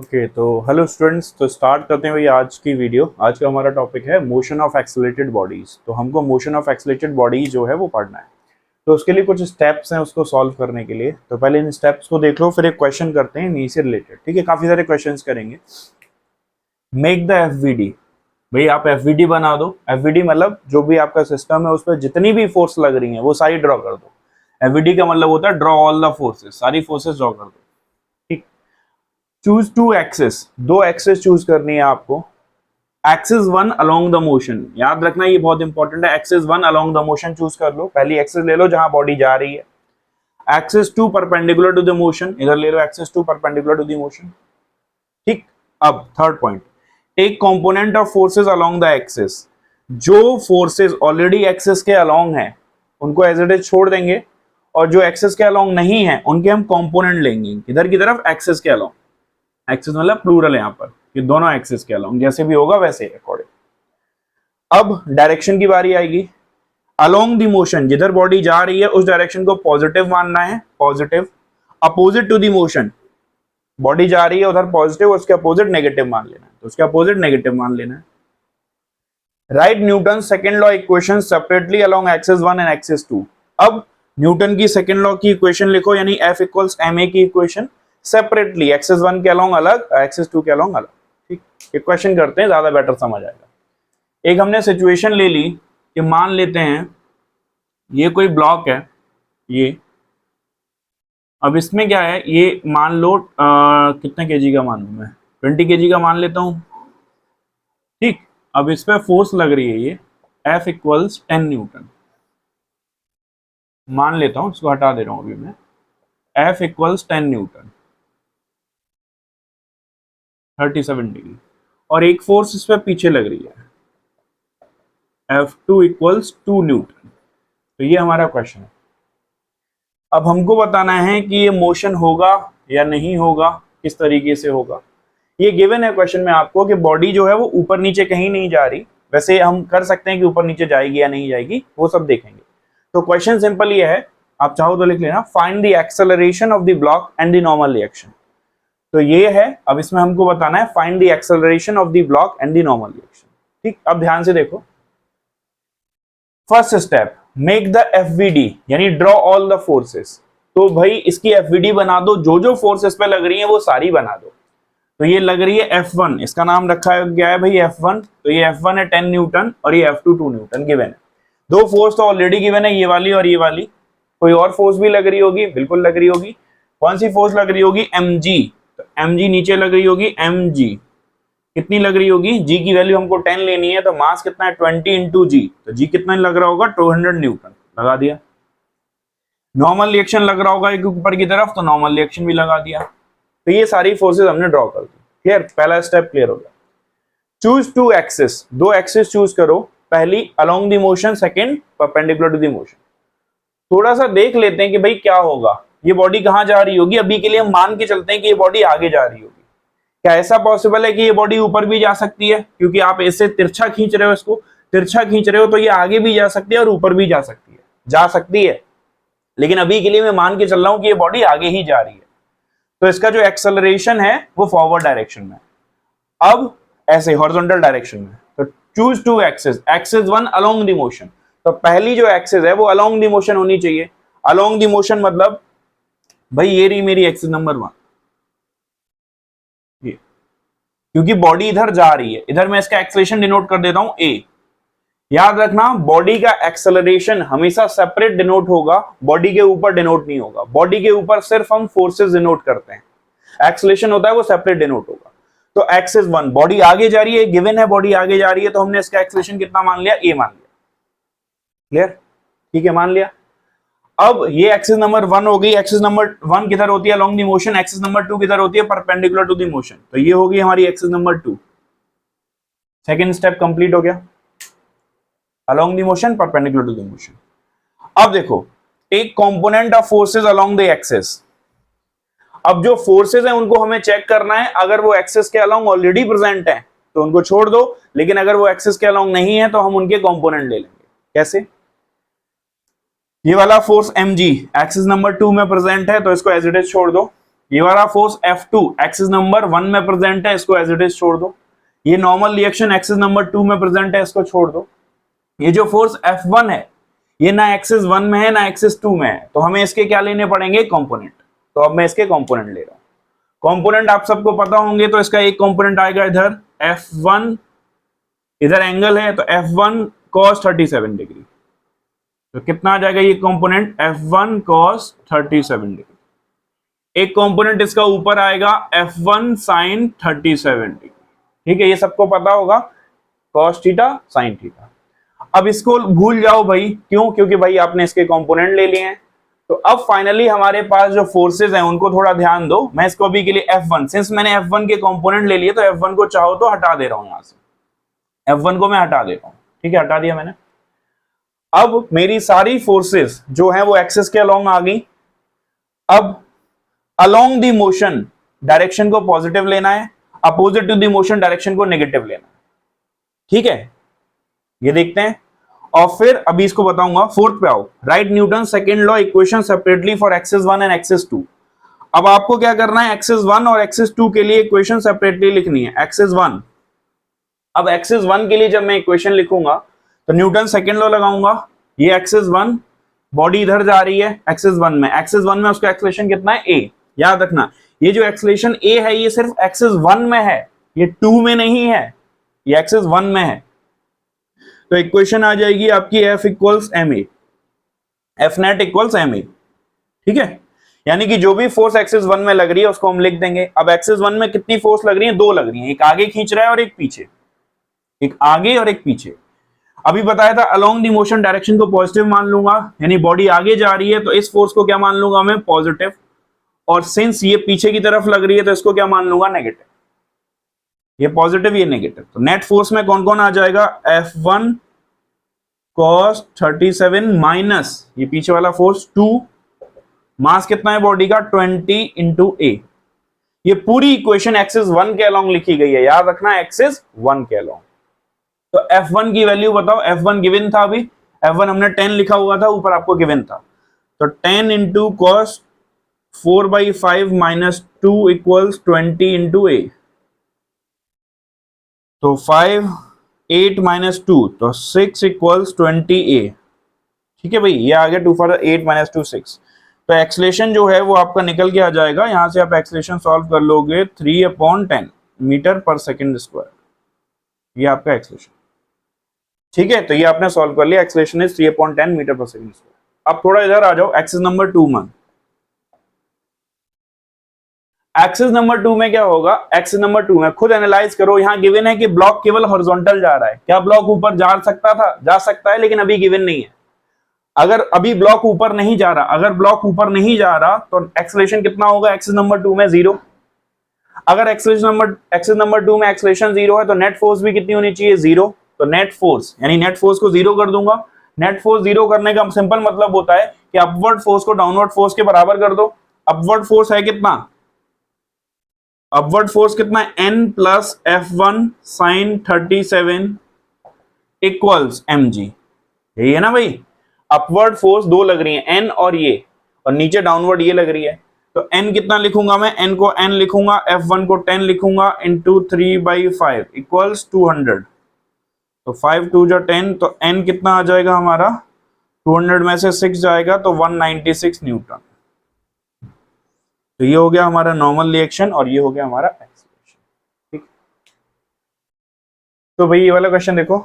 Okay तो hello students, तो start करते हैं भाई आज की वीडियो। आज का हमारा टॉपिक है मोशन ऑफ एक्सेलरेटेड बॉडीज। तो हमको मोशन ऑफ एक्सेलरेटेड बॉडीज जो है वो पढ़ना है। तो उसके लिए कुछ स्टेप्स हैं उसको सॉल्व करने के लिए। तो पहले इन स्टेप्स को देख लो, फिर एक क्वेश्चन करते हैं इन्हीं से रिलेटेड। ठीक है, काफी सारे क्वेश्चंस करेंगे। Make the FBD. भाई आप एफवीडी बना दो। एफवीडी मतलब जो भी आपका सिस्टम है उस पर जितनी भी फोर्स लग रही है वो सारी ड्रॉ कर दो। एफवीडी का मतलब होता है ड्रॉ ऑल द फोर्सेस, सारी फोर्सेस ड्रॉ कर दो। ठीक। चूज टू एक्सेस, दो एक्सेस चूज करनी है आपको। Axis one along the motion, याद रखना ये बहुत इंपॉर्टेंट है। Axis one along the motion choose कर लो, पहली एक्सिस ले लो जहां बॉडी जा रही है। Axis two perpendicular to the motion, इधर ले लो axis two perpendicular to the motion. ठीक। अब third point, take component of forces along the axis. जो फोर्सेस ऑलरेडी एक्सिस के अलोंग है उनको एज इट इज छोड़ देंगे, और जो एक्सिस के अलोंग नहीं है उनके हम कंपोनेंट लेंगे किधर की तरफ, एक्सिस के अलोंग। एक्सिस मतलब प्लूरल है यहाँ पर, कि दोनों एक्सिस के अलोंग, जैसे भी होगा वैसे अकॉर्डिंग। अब डायरेक्शन की बारी आएगी। अलोंग द मोशन, जिधर बॉडी जा रही है उस डायरेक्शन को पॉजिटिव मानना है, positive. Opposite to the motion, body जा रही है उधर पॉजिटिव, उसके अपोजिट नेगेटिव मान लेना है, तो उसके अपोजिट नेगेटिव मान लेना है। Right Newton second law equation separately along axis one and axis two. अब न्यूटन की सेकेंड लॉ की इक्वेशन लिखो, यानी F इक्वल्स ma की इक्वेशन सेपरेटली, एक्सिस वन के अलोंग अलग, एक्सिस टू के अलोंग अलग। ठीक, एक क्वेश्चन करते हैं, ज्यादा बेटर समझ आएगा। एक हमने सिचुएशन ले ली कि मान लेते हैं ये कोई ब्लॉक है, ये अब इसमें क्या है, ये मान लो कितने केजी का मानूं मैं, 20 केजी का मान लेता हूं। ठीक। अब इस पे फोर्स लग रही है ये F इक्वल्स 10 न्यूटन मान लेता हूं, इसको हटा दे रहा हूं अभी मैं। F इक्वल्स 10 न्यूटन 37 डिग्री, और एक फोर्स इस पे पीछे लग रही है F2 इक्वल्स 2 न्यूटन। तो ये हमारा क्वेश्चन है। अब हमको बताना है कि ये मोशन होगा या नहीं होगा, किस तरीके से होगा। ये गिवन है क्वेश्चन में आपको कि बॉडी जो है वो ऊपर नीचे कहीं नहीं जा रही। वैसे हम कर सकते हैं कि ऊपर नीचे जाएगी या नहीं जाएगी, वो सब देखेंगे। तो क्वेश्चन सिंपल ये है, आप चाहो तो लिख लेना, find the acceleration of the block and the normal reaction. तो ये है, अब इसमें हमको बताना है find the acceleration of the block and the normal reaction. ठीक, अब ध्यान से देखो। First step, make the FVD, यानी ड्रॉ ऑल द फोर्सेस। तो भाई इसकी एफवीडी बना दो, जो जो फोर्सेस पे लग रही है वो सारी बना दो। तो ये लग रही है F1, इसका नाम रखा गया है भाई F1। तो ये F1 है 10 न्यूटन और ये F2 2 न्यूटन गिवन है। दो फोर्स तो ऑलरेडी गिवन है, ये वाली और ये वाली। कोई और फोर्स भी लग रही होगी, बिल्कुल लग रही होगी। कौन सी फोर्स लग रही होगी, mg। तो mg नीचे लग रही होगी, mg कितनी लग रही होगी, g की वैल्यू हमको 10 लेनी है, तो मास कितना है 20 इंटू जी, तो g कितना लग रहा होगा 200 न्यूटन, लगा दिया। नॉर्मल रिएक्शन लग रहा होगा एक ऊपर की तरफ, तो नॉर्मल रिएक्शन भी लगा दिया। तो ये सारी फोर्सेस हमने ड्रॉ कर दी। क्लियर, पहला स्टेप क्लियर हो गया। चूज टू एक्सिस, दो एक्सिस चूज करो, पहली along the motion, second perpendicular to the motion. थोड़ा सा देख लेते हैं कि भाई क्या होगा, ये बॉडी कहां जा रही होगी। अभी के लिए हम मान के चलते हैं कि ये बॉडी आगे जा रही होगी। क्या ऐसा पॉसिबल है कि ये बॉडी ऊपर भी जा सकती है, क्योंकि आप इससे तिरछा खींच रहे हो, इसको तिरछा खींच रहे हो, तो ये आगे भी जा सकती है और ऊपर भी जा सकती है, जा सकती है। लेकिन अभी के लिए मैं मान के चल रहा हूं कि ये बॉडी आगे ही जा रही है, तो इसका जो एक्सेलरेशन है वो फॉरवर्ड डायरेक्शन में। अब ऐसे हॉरिजॉन्टल डायरेक्शन में, तो choose two axis, axis one along the motion. तो पहली जो एक्सिस है वो अलोंग द मोशन होनी चाहिए। अलोंग द मोशन मतलब भाई ये रही मेरी एक्सिस नंबर 1, ये, क्योंकि बॉडी इधर जा रही है, इधर मैं इसका एक्सेलरेशन डिनोट कर देता हूं ए। याद रखना, बॉडी का एक्सेलरेशन हमेशा सेपरेट डिनोट होगा, बॉडी के ऊपर डिनोट नहीं होगा। बॉडी के ऊपर सिर्फ हम फोर्सेस डिनोट करते हैं, एक्सेलरेशन होता है वो सेपरेट डिनोट होगा। तो एक्सिस वन, बॉडी आगे जा रही है, गिवन है बॉडी आगे जा रही है, तो हमने इसका एक्सेलरेशन कितना मान लिया, ए मान लिया। क्लियर, ठीक है, मान लिया। अब ये एक्सिस नंबर 1 हो गई। एक्सिस नंबर 1 किधर होती है, along the motion. Axis number 2 किधर होती है, परपेंडिकुलर टू द मोशन। तो ये होगी हमारी axis number 2। Second step complete हो गया, along the motion perpendicular to the motion। अब देखो, take component of forces along the axis। अब जो फोर्सेस हैं उनको हमें चेक करना है, अगर वो एक्सिस के along ऑलरेडी प्रेजेंट हैं तो उनको छोड़ दो, लेकिन अगर वो एक्सिस के along नहीं है तो हम उनके कंपोनेंट ले लेंगे। कैसे, ये वाला फोर्स mg एक्सिस नंबर 2 में प्रेजेंट है, तो इसको एज इट इज छोड़ दो। ये वाला फोर्स F2 एक्सिस नंबर 1 में प्रेजेंट है, इसको एज इट इज छोड़ दो। ये नॉर्मल रिएक्शन एक्सिस नंबर 2 में प्रेजेंट है, इसको छोड़ दो। ये जो फोर्स F1 है ये ना एक्सिस 1 में है ना एक्सिस 2 में है, तो हमें इसके क्या लेने पड़ेंगे, कंपोनेंट। तो अब मैं इसके कंपोनेंट ले रहा हूं। कंपोनेंट आप सबको पता होंगे, तो इसका एक कंपोनेंट आएगा इधर F1, इधर एंगल है तो F1 cos 37 डिग्री। तो कितना आ जाएगा ये कंपोनेंट, F1 cos 37 डिग्री। एक कंपोनेंट इसका ऊपर आएगा F1 sin 37 डिग्री। ठीक है, ये सबको पता होगा, cos थीटा sin थीटा। अब इसको भूल जाओ भाई, क्यों, क्योंकि भाई आपने इसके कंपोनेंट ले लिए हैं। तो अब फाइनली हमारे पास जो फोर्सेस हैं उनको थोड़ा ध्यान दो। मैं इसको अभी के लिए F1, सिंस मैंने F1 के कंपोनेंट ले लिए तो F1 को चाहो तो हटा दे रहा हूं, यहां से F1 को मैं हटा दे रहा हूं। ठीक है, हटा दिया मैंने। अब मेरी सारी फोर्सेस जो है वो एक्सिस के अलोंग आ गई। अब अलोंग द मोशन डायरेक्शन को पॉजिटिव लेना है, opposite to the motion direction को नेगेटिव लेना है। ठीक है, ये देखते हैं। और फिर अभी इसको बताऊंगा। फोर्थ पे आओ, right Newton second law equation separately for axis 1 and axis 2। अब आपको क्या करना है, एक्सिस 1 और एक्सिस 2 के लिए इक्वेशन सेपरेटली लिखनी है। एक्सिस 1, अब एक्सिस 1 के लिए जब मैं इक्वेशन लिखूंगा तो न्यूटन सेकंड लॉ लगाऊंगा। ये एक्सिस 1, बॉडी इधर जा रही है एक्सिस 1 में, एक्सिस 1 में उसका एक्सेलरेशन कितना है, a। याद रखना, ये जो एक्सेलरेशन a है ये सिर्फ एक्सिस 1 में है, ये 2 में नहीं है, ये एक्सिस 1 में है। तो इक्वेशन आ जाएगी आपकी F equals M A, F net equals M A. ठीक है, यानी कि जो भी फोर्स एक्सिस 1 में लग रही है उसको हम लिख देंगे। अब एक्सिस 1 में कितनी फोर्स लग रही है, दो लग रही है, एक आगे खींच रहा है और एक पीछे, एक आगे और एक पीछे। अभी बताया था अलोंग द मोशन डायरेक्शन को पॉजिटिव मान लूंगा, यानी बॉडी आगे जा रही है तो इस फोर्स को क्या मान लूंगा मैं, पॉजिटिव। और सिंस ये पीछे की तरफ लग रही है तो इसको क्या मान लूंगा, नेगेटिव। ये पॉजिटिव ये नेगेटिव। तो नेट फोर्स में कौन कौन आ जाएगा, F1 cos 37 माइनस ये पीछे वाला फोर्स 2, मास कितना है बॉडी का 20 इंटू ए। ये पूरी इक्वेशन एक्सिस 1 के अलोंग लिखी गई है, याद रखना एक्सिस 1 के अलोंग। तो F1 की वैल्यू बताओ, F1 गिवन था, अभी F1 हमने 10 लिखा हुआ था, ऊपर आपको गिवन था। तो 10 into cos 4/5 minus 2 equals 20 into A. तो 5 8 माइनस 2 तो 6 इक्वल्स 20 ए। ठीक है भाई, ये आ गया 2 for 8 माइनस 2 6। तो एक्सेलरेशन जो है वो आपका निकल के आ जाएगा, यहां से आप एक्सेलरेशन सॉल्व कर लोगे 3/10 मीटर पर सेकेंड स्क्वायर, ये आपका एक्सेलरेशन। ठीक है, तो ये आपने सॉल्व कर लिया, एक्सेलरेशन इज 3/10 मीटर पर सेकेंड स्क्वायर। अब थोड़ा इधर आ जाओ, एक्सिस नंबर 2 में। एक्सिस नंबर 2 में क्या होगा, एक्सिस नंबर 2 में खुद एनालाइज करो। यहां गिवन है कि ब्लॉक केवल हॉरिजॉन्टल जा रहा है, क्या ब्लॉक ऊपर जा सकता था, जा सकता है, लेकिन अभी गिवन नहीं है। अगर अभी ब्लॉक ऊपर नहीं जा रहा, अगर ब्लॉक ऊपर नहीं जा रहा तो एक्सेलरेशन कितना होगा एक्सिस नंबर 2 में, 0। अगर एक्सिस नंबर 2 में एक्सेलरेशन 0 है तो नेट फोर्स भी कितनी होनी चाहिए, 0। तो नेट फोर्स, यानी नेट फोर्स को 0 कर दूंगा। नेट फोर्स 0 करने का सिंपल मतलब होता है कि अपवर्ड फोर्स को डाउनवर्ड फोर्स के बराबर कर दो। अपवर्ड फोर्स है कितना, अपवर्ड फोर्स कितना है, n plus F1 sin 37 equals mg। यही है ना भाई, अपवर्ड फोर्स दो लग रही है, n और ये, और नीचे डाउनवर्ड ये लग रही है। तो n कितना लिखूंगा मैं, n को n लिखूंगा, F1 को 10 लिखूंगा, इंटू 3/5 इक्वल्स 200। तो 5 2 जो 10, तो n कितना आ जाएगा हमारा, 200 में से 6 जाएगा तो 196 न्यूटन। तो ये हो गया हमारा नॉर्मल रिएक्शन और ये हो गया हमारा एक्सेलरेशन। ठीक, तो भाई ये वाला क्वेश्चन देखो,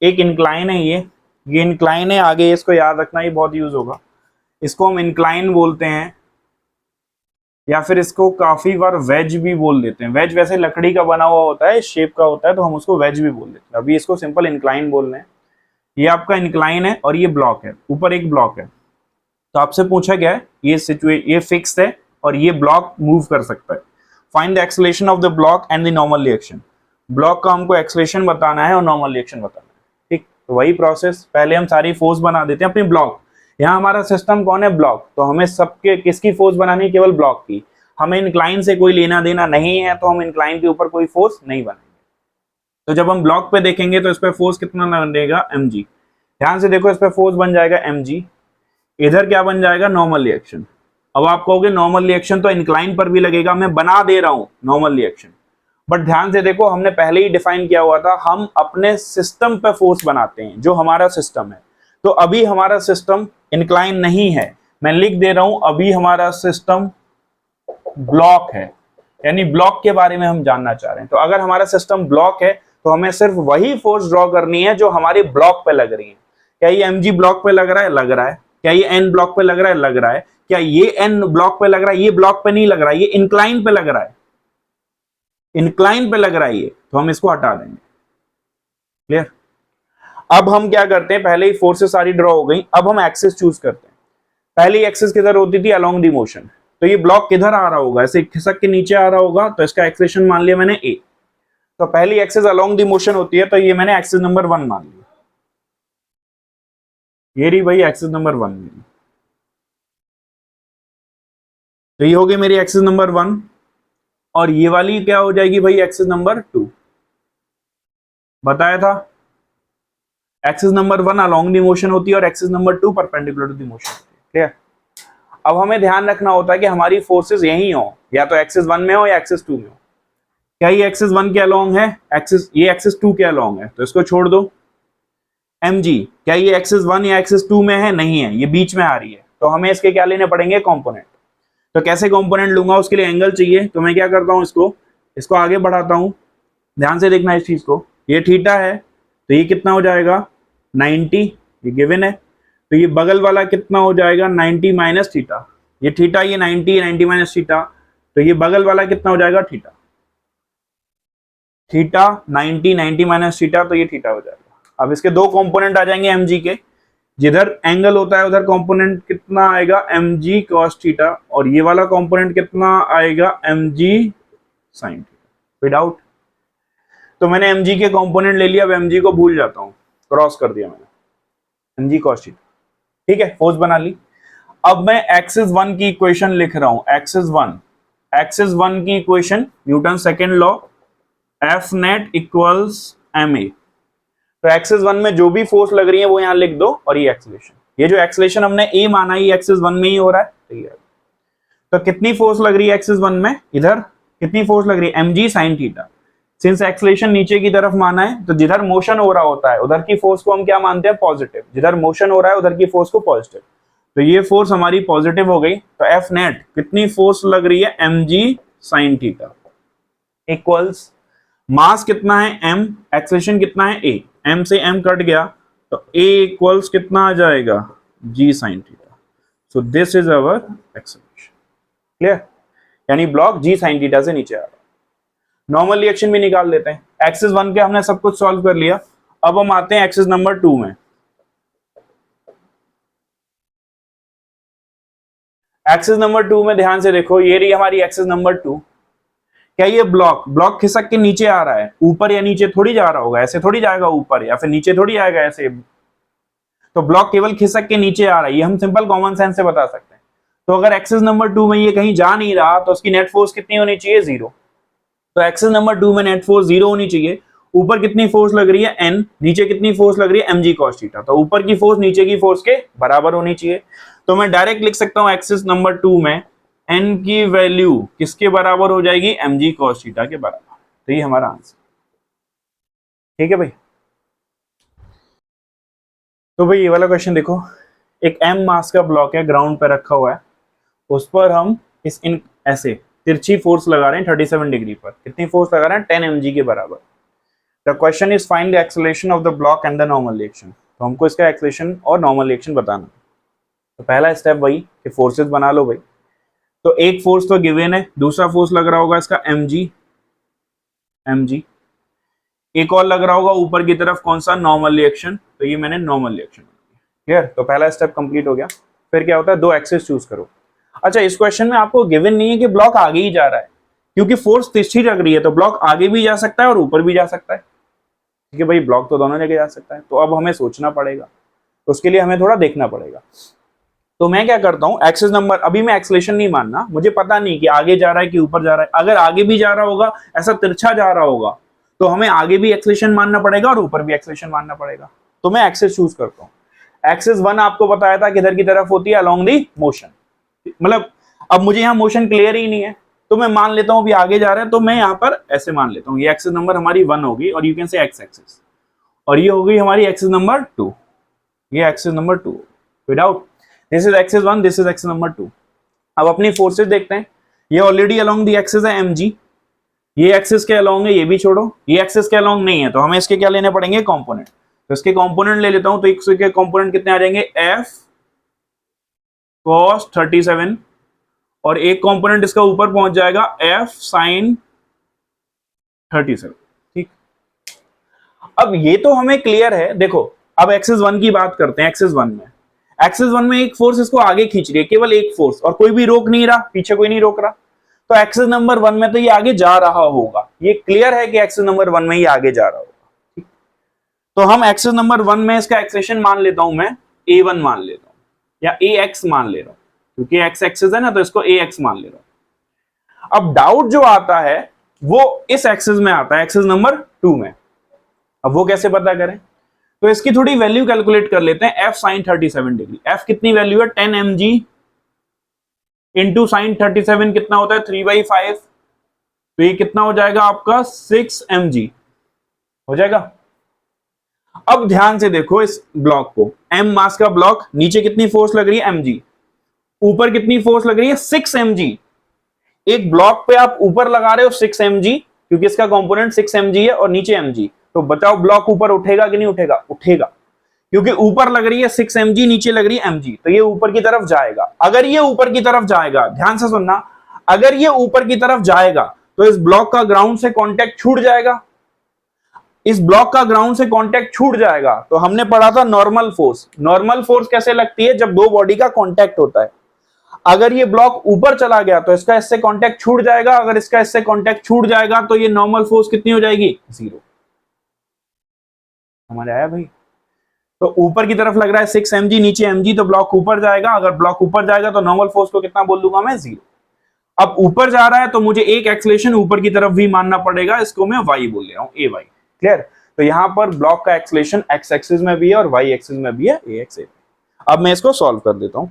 एक इंक्लाइन है, ये इंक्लाइन है, आगे इसको याद रखना, ये बहुत यूज होगा। इसको हम इंक्लाइन बोलते हैं, या फिर इसको काफी बार वेज भी बोल देते हैं। वेज वैसे लकड़ी का बना हुआ होता है, शेप का होता है, तो हम उसको वेज भी बोल देते हैं। अभी इसको सिंपल इंक्लाइन बोल रहे हैं। ये आपका इंक्लाइन है और ये ब्लॉक है, ऊपर एक ब्लॉक है। तो आपसे पूछा गया है, ये फिक्स है और ये ब्लॉक मूव कर सकता है। Find the acceleration of the block and the normal reaction. Block का हमको एक्सेलरेशन बताना है और नॉर्मल रिएक्शन बताना है। ठीक, तो वही प्रोसेस, पहले हम सारी फोर्स बना देते हैं अपनी ब्लॉक। यहाँ हमारा सिस्टम कौन है, ब्लॉक। तो हमें सबके किसकी फोर्स बनानी है, केवल ब्लॉक की। हमें इंक्लाइन से कोई लेना देना नहीं है, तो हम इंक्लाइन के ऊपर कोई फोर्स नहीं बनाएंगे। तो जब हम ब्लॉक पे देखेंगे तो इस पे फोर्स कितना बनेगा, mg। ध्यान से देखो, इस पे फोर्स बन जाएगा mg। इधर क्या बन जाएगा, नॉर्मल रिएक्शन। अब आप कहोगे नॉर्मल रिएक्शन तो इंक्लाइन पर भी लगेगा, मैं बना दे रहा हूं नॉर्मल रिएक्शन, बट ध्यान से देखो हमने पहले ही डिफाइन किया हुआ था, हम अपने सिस्टम पे फोर्स बनाते हैं, जो हमारा सिस्टम है। तो अभी हमारा सिस्टम इंक्लाइन नहीं है, मैं लिख दे रहा हूं अभी हमारा सिस्टम ब्लॉक है, यानी ब्लॉक के बारे में हम जानना चाह रहे हैं। तो अगर हमारा सिस्टम ब्लॉक है तो हमें सिर्फ वही फोर्स ड्रॉ करनी है जो हमारे ब्लॉक पे लग रही है। क्या ये mg ब्लॉक पे लग रहा है? लग रहा है। क्या ये n ब्लॉक पे लग रहा है? लग रहा है। क्या ये n ब्लॉक पे लग रहा है? ये ब्लॉक पे नहीं लग रहा है, ये इंक्लाइन पे लग रहा है, इंक्लाइन पे लग रहा है ये, तो हम इसको हटा देंगे। क्लियर? अब हम क्या करते हैं, पहले ही फोर्सेस सारी ड्रॉ हो गई, अब हम एक्सिस चूज करते हैं। पहली एक्सिस किधर होती थी? Along the motion. तो ये ब्लॉक किधर आ रहा होगा? ऐसे खिसक के नीचे आ रहा होगा, तो इसका एक्सेलेरेशन मान लिया मैंने a। तो पहली एक्सिस अलोंग द मोशन होती है, तो ये मैंने एक्सिस नंबर 1 मान लिया। ये रही भाई एक्सिस नंबर 1 मेरी। तो ये हो गई मेरी एक्सिस नंबर 1, और ये वाली क्या हो जाएगी भाई? Axis number 2। बताया था axis number 1 along the motion होती है और axis number 2 perpendicular to the motion होती है। क्लियर? अब हमें ध्यान रखना होता है कि हमारी फोर्सेस यही हो, या तो एक्सिस 1 में हो या एक्सिस 2 में हो। क्या ये एक्सिस 1 के अलोंग है? ये एक्सिस 2 के अलोंग है, तो इसको छोड़ दो। mg, क्या ये एक्सिस 1 या एक्सिस 2 में है? नहीं है, ये बीच में आ रही है, तो हमें इसके क्या लेने पड़ेंगे? कंपोनेंट। तो कैसे कंपोनेंट लूंगा? उसके लिए एंगल चाहिए, तो मैं क्या करता हूं, इसको आगे बढ़ाता हूं। ध्यान से देखना इस चीज को, ये थीटा है, तो ये कितना हो जाएगा? 90, ये गिवन है। तो ये बगल वाला कितना हो जाएगा? 90 माइनस थीटा। ये थीटा, ये 90 माइनस थीटा, तो ये बगल वाला कितना हो जाएगा? थीटा। थीटा 90 माइनस थीटा, तो ये थीटा हो जाएगा। अब इसके दो कंपोनेंट आ जाएंगे mg के, जिधर एंगल होता है उधर कंपोनेंट कितना आएगा? mg cos थीटा, और ये वाला कंपोनेंट कितना आएगा? mg sin theta. विदाउट, तो मैंने mg के कंपोनेंट ले लिया, अब mg को भूल जाता हूं, क्रॉस कर दिया मैंने, mg cos थीटा। ठीक है, फोर्स बना ली। अब मैं एक्सिस 1 की इक्वेशन लिख रहा हूं, एक्सिस 1 की equation, Newton second law, F net equals M A. तो एक्सिस 1 में जो भी फोर्स लग रही है वो यहां लिख दो, और ये एक्सेलेरेशन, ये जो एक्सेलेरेशन हमने ए माना ये एक्सिस 1 में ही हो रहा है। तो कितनी फोर्स लग रही है एक्सिस 1 में? इधर कितनी फोर्स लग रही है? mg sin theta. Since acceleration नीचे की तरफ माना है, तो जिधर मोशन हो रहा होता है उधर की फोर्स को हम क्या मानते हैं? पॉजिटिव। जिधर मोशन हो रहा है उधर की फोर्स को पॉजिटिव, तो ये फोर्स हमारी पॉजिटिव हो गई। तो एफ नेट कितनी फोर्स लग रही है? mg sin थीटा इक्वल्स मास कितना है? m, एक्सेलेरेशन कितना है? a, m से m कट गया, तो a इक्वल्स कितना आ जाएगा? g sin theta. So this is our acceleration. Clear? यानी ब्लॉक g sin थीटा से नीचे आ रहा है। नॉर्मल रिएक्शन भी निकाल लेते हैं। एक्सिस 1 के हमने सब कुछ सॉल्व कर लिया, अब हम आते हैं एक्सिस नंबर 2 में। एक्सिस नंबर 2 में ध्यान से देखो, ये रही हमारी एक्सिस नंबर 2। क्या ये ब्लॉक खिसक के नीचे आ रहा है? ऊपर या नीचे थोड़ी जा रहा होगा, ऐसे थोड़ी जाएगा ऊपर, या फिर नीचे थोड़ी आएगा ऐसे। तो ब्लॉक केवल खिसक के नीचे आ रहा है, ये हम सिंपल कॉमन सेंस से बता सकते हैं। तो अगर एक्सिस नंबर 2 में ये कहीं जा नहीं रहा, तो उसकी नेट फोर्स कितनी होनी चाहिए? 0। तो एक्सिस नंबर 2 में नेट फोर्स 0 होनी चाहिए। ऊपर कितनी फोर्स लग रही है? n, नीचे कितनी फोर्स लग रही है? mg cos theta. तो ऊपर की फोर्स नीचे की फोर्स के बराबर होनी चाहिए। तो मैं डायरेक्ट लिख सकता हूं एक्सिस नंबर 2 में n की वैल्यू किसके बराबर हो जाएगी? mg cos थीटा के बराबर। तो ये हमारा आंसर। ठीक है भाई। तो भाई ये वाला क्वेश्चन देखो, एक m मास का ब्लॉक है, ग्राउंड पे रखा हुआ है, उस पर हम ऐसे तिरछी फोर्स लगा रहे हैं 37 डिग्री पर। कितनी फोर्स लगा रहे हैं? 10 mg के बराबर। The question is find the acceleration of the block and the normal reaction. तो हमको इसका एक्सेलरेशन और नॉर्मल रिएक्शन बताना। तो पहला स्टेप वही कि फोर्सेस बना लो भाई। तो एक फोर्स तो गिवन है, दूसरा फोर्स लग रहा होगा इसका mg, एक और लग रहा होगा ऊपर की तरफ, कौन सा? Normal reaction. तो ये मैंने नॉर्मल रिएक्शन। क्लियर? तो पहला स्टेप कंप्लीट हो गया। फिर क्या होता है? दो एक्सिस चूज करो। अच्छा, इस क्वेश्चन में आपको गिवन नहीं है कि ब्लॉक आगे ही जा रहा है, क्योंकि फोर्स तिरछी लग रही है, तो ब्लॉक आगे भी जा सकता है और ऊपर भी जा सकता है। ठीक है भाई, ब्लॉक तो दोनों जगह जा सकता है। तो अब हमें सोचना पड़ेगा, तो उसके लिए हमें थोड़ा देखना पड़ेगा। तो मैं क्या करता हूं, एक्सिस नंबर, अभी मैं एक्सेलेरेशन नहीं मानना, मुझे पता नहीं कि आगे जा रहा है कि ऊपर जा रहा है। अगर आगे भी जा रहा होगा, ऐसा तिरछा जा रहा होगा, तो हमें आगे भी एक्सेलेरेशन मानना पड़ेगा और ऊपर भी एक्सेलेरेशन मानना पड़ेगा। तो मैं एक्सिस चूज करता हूं। एक्सिस 1 आपको बताया था किधर की तरफ होती है? अलोंग दी मोशन, मतलब अब मुझे यहाँ मोशन क्लियर ही नहीं है, तो मैं मान लेता हूँ अभी आगे जा रहा है, तो मैं यहाँ पर ऐसे मान लेता हूँ ये एक्सिस नंबर हमारी 1 होगी, और you can say x axis, और ये होगी हमारी एक्सिस नंबर 2, ये axis number 2 without, this is axis 1, this is axis number 2। अब अपनी फोर्सेस देखते हैं, ये ऑलरेडी अलोंग दी एक्सिस है mg, ये एक्सिस के अलोंग है, ये भी छोड़ो, ये एक्सिस के अलोंग नहीं है, तो हमें इसके क्या लेने पड़ेंगे, कंपोनेंट। तो इसके कंपोनेंट ले लेता हूं, तो इसके कंपोनेंट कितने आ जाएंगे, f cos 37, और एक कंपोनेंट इसका ऊपर पहुंच जाएगा f sin 37। ठीक, अब ये तो हमें क्लियर है। देखो अब एक्सिस 1 की बात करते हैं। एक्सिस 1 में एक फोर्स इसको आगे खींच रही है, केवल एक फोर्स, और कोई भी रोक नहीं रहा, पीछे कोई नहीं रोक रहा, तो एक्सिस नंबर 1 में तो ये आगे जा रहा होगा, ये क्लियर है कि एक्सिस नंबर 1 में ये आगे जा रहा होगा। तो हम एक्सिस नंबर 1 में इसका एक्सेलेरेशन मान लेता हूं मैं a1 मान लेता हूं, या ax मान ले रहा हूं, क्योंकि x एक्सिस है ना, तो इसको ax मान ले रहा हूं। अब डाउट जो आता है वो इस एक्सिस में आता है, एक्सिस नंबर 2 में। अब वो कैसे पता करें, तो इसकी थोड़ी वैल्यू कैलकुलेट कर लेते हैं। f sin 37 डिग्री, f कितनी वैल्यू है, 10 mg इंटू साइन 37 कितना होता है, 3/5, तो ये कितना हो जाएगा आपका 6 mg हो जाएगा। अब ध्यान से देखो इस ब्लॉक को, m मास का ब्लॉक, नीचे कितनी फोर्स लग रही है mg, ऊपर कितनी फोर्स लग रही है 6 mg। एक ब्लॉक पे आप ऊपर लगा रहे हो 6 mg, क्योंकि इसका कंपोनेंट 6 mg है और नीचे mg, तो बताओ ब्लॉक ऊपर उठेगा कि नहीं उठेगा, उठेगा, क्योंकि ऊपर लग रही है 6 mg, नीचे लग रही है mg, तो ये ऊपर की तरफ जाएगा। अगर ये ऊपर की तरफ जाएगा, ध्यान से सुनना, अगर ये ऊपर की तरफ जाएगा तो इस ब्लॉक का ग्राउंड से कांटेक्ट छूट जाएगा, इस ब्लॉक का ग्राउंड से कांटेक्ट छूट जाएगा। तो हमने पढ़ा था नॉर्मल फोर्स, नॉर्मल फोर्स कैसे लगती है, जब दो बॉडी का कांटेक्ट होता है। अगर ये ब्लॉक ऊपर चला गया तो इसका इससे कांटेक्ट छूट जाएगा, अगर इसका इससे कांटेक्ट छूट जाएगा तो ये नॉर्मल फोर्स कितनी हो जाएगी, 0। हमारे आया भाई, तो ऊपर की तरफ लग रहा है 6 mg, नीचे mg, तो ब्लॉक ऊपर जाएगा, अगर ब्लॉक ऊपर जाएगा तो नॉर्मल फोर्स को कितना बोल दूंगा मैं, 0। अब ऊपर जा रहा है तो मुझे एक एक्सेलेरेशन ऊपर की तरफ भी मानना पड़ेगा, इसको मैं y बोल रहा हूं, ay, क्लियर। तो यहां पर ब्लॉक का एक्सेलेरेशन x एक्सिस में भी है और y एक्सिस में भी है, ax। अब मैं इसको सॉल्व कर देता हूं।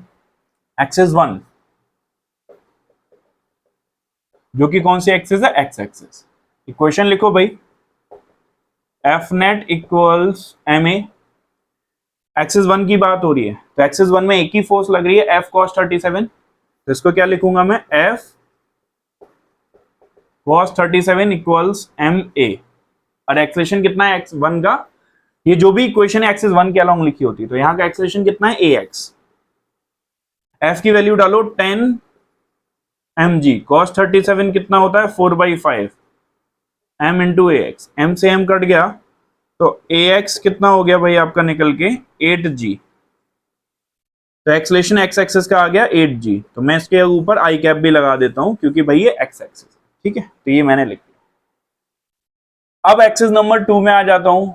एक्सिस 1 जो कि कौन सी एक्सिस है, x एक्सिस, इक्वेशन लिखो भाई, F net equals ma। Axis 1 की बात हो रही है, तो एक्सिस 1 में एक ही फोर्स लग रही है, F cos 37, तो इसको क्या लिखूंगा मैं, F cos 37 इक्वल्स ma, और एक्सेलेरेशन कितना है x1 का, ये जो भी इक्वेशन है एक्सिस 1 के अलोंग लिखी होती है, तो यहां का एक्सेलेरेशन कितना है, ax। F की वैल्यू डालो 10 mg, cos 37 कितना होता है 4/5 m इंटू ax, m से m कट गया, तो ax कितना हो गया भाई आपका निकल के 8g, तो एक्सेलेरेशन x एक्सिस का आ गया 8g, तो मैं इसके ऊपर आई कैप भी लगा देता हूं क्योंकि भाई ये x एक्सिस, ठीक है, तो ये मैंने लिख दिया। अब एक्सिस नंबर 2 में आ जाता हूं।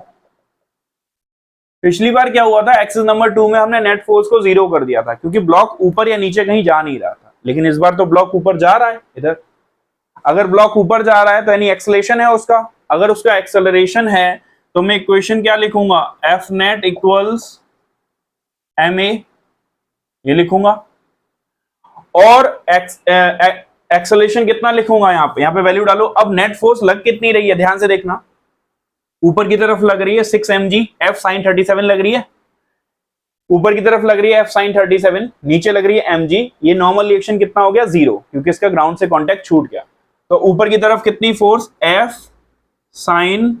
पिछली बार क्या हुआ था, एक्सिस नंबर 2 में हमने नेट फोर्स को 0 कर दिया था, क्योंकि ब्लॉक ऊपर या नीचे कहीं जा नहीं रहा था, लेकिन इस बार तो ब्लॉक ऊपर जा रहा है इधर। अगर ब्लॉक ऊपर जा रहा है तो यानी एक्सेलेरेशन है उसका, अगर उसका एक्सेलरेशन है तो मैं इक्वेशन क्या लिखूंगा, F net equals M A, ये लिखूंगा, और एक्सेलरेशन कितना लिखूंगा, यहाँ पे वैल्यू डालो। अब नेट फोर्स लग कितनी रही है, ध्यान से देखना, ऊपर की तरफ लग रही है 6 mg, F sin 37 लग रही है, ऊपर की तरफ लग रही है F sin 37, नीचे लग रही है mg, ये नॉर्मल रिएक्शन कितना हो गया, 0, क्योंकि इसका ग्राउंड से कांटेक्ट छूट गया। तो ऊपर की तरफ कितनी फोर्स, F sin,